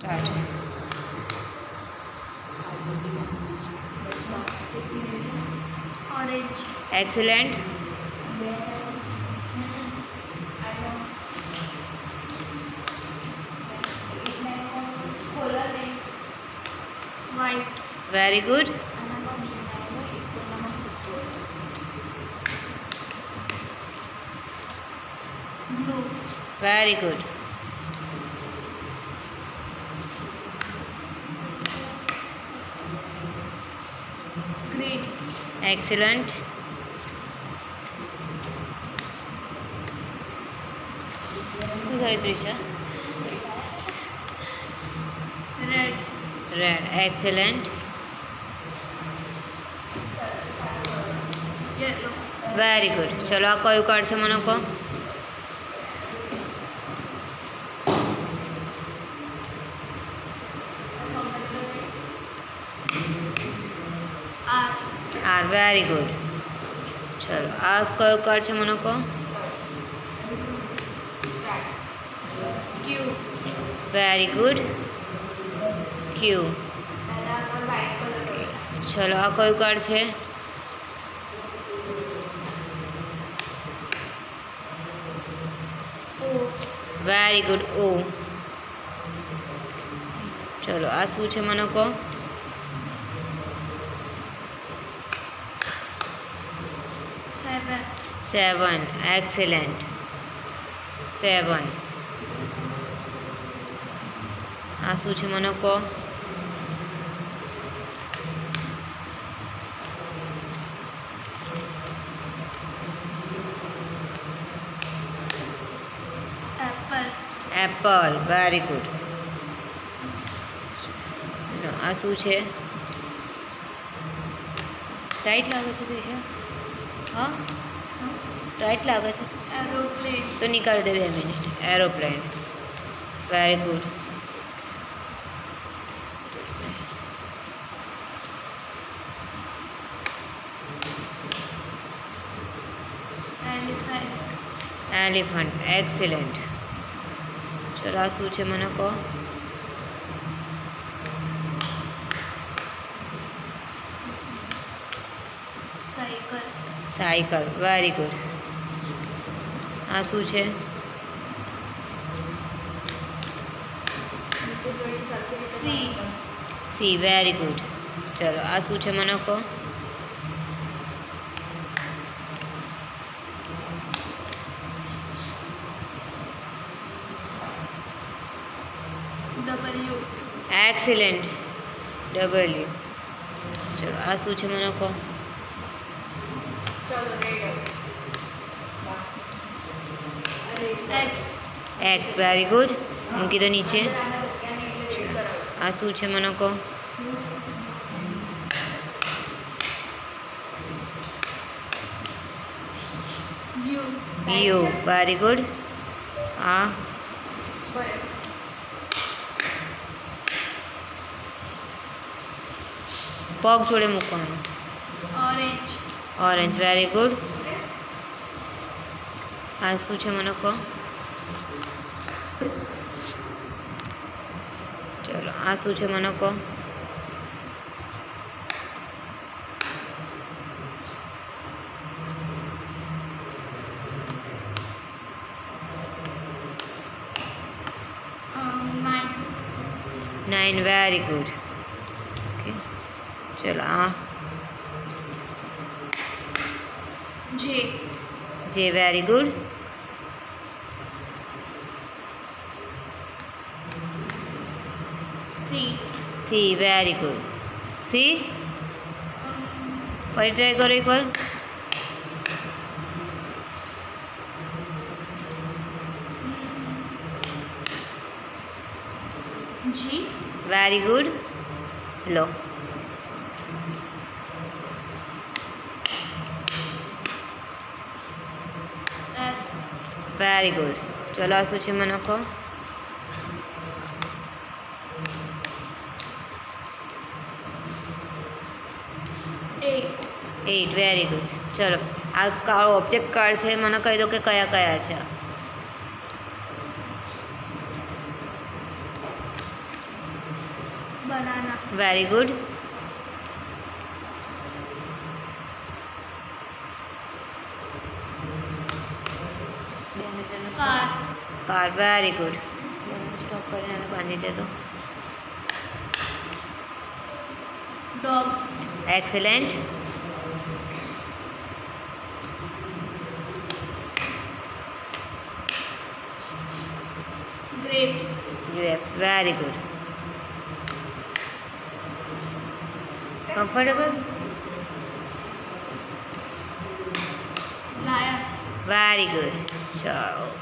Start. Orange. Excellent. White. Very good. Blue. Very good. Green. Excellent. શું થયું ત્રિષા? Red. Red. Excellent. Yellow. Very good. ચલો આ કયું કાર્ડ છે મને કહો. R. આર. Very good. ચલો આ કયો કાર્ડ છે મને કહો. Q. Very good. ક્યુ. ચલો આ કયું કાર્ડ છે. O. Very good. ઓ. ચલો આ શું છે મને કહો. Seven. 7. Excellent. 7. આ શું છે મને કહો. Apple. એપલ. Very good. આ શું છે. ટાઈટ લાગે છે ત્રિષા? હા ટાઈટ લાગે છે Aeroplane. તો નીકાળી દે 2 minute. Aeroplane. Very good. Elephant. Elephant. Excellent. ચલો આ શું છે મને કહો. Cycle. સાયકલ. Very good. આ શું છે. C. સી. Very good. ચલો આ શું છે મને કહો. W. એક્સિલન્ટ. ડબલ્યુ. ચલો આ શું છે મને કહો. X. એક્સ. Very good. મૂકી દો નીચે. આ શું છે મને કહો. U. યુ. Very good. આ પગ જોડે મૂકવાનું. Orange. ઓરેન્જ. Very good. આ શું છે મને કહો. ચલો આ શું છે મને કહો. Nine. 9. Very good. ઓકે ચલો આ J. J. Very good. C. C. Very good. C. ફરી ટ્રાય કરો એકવાર. G. Very good. લો. F. Very good. ચલો આ શું છે મને કહો. એટ. Very good. ચલો આ ઓબ્જેક્ટ કાર્ડ છે મને કહી દો કે કયા કયા છે. banana, very good. car, car very good. Stop કરીને આને બાંધી દે તો. dog, excellent. grapes, grapes very good. Comfortable. lion, very good. ચાલો.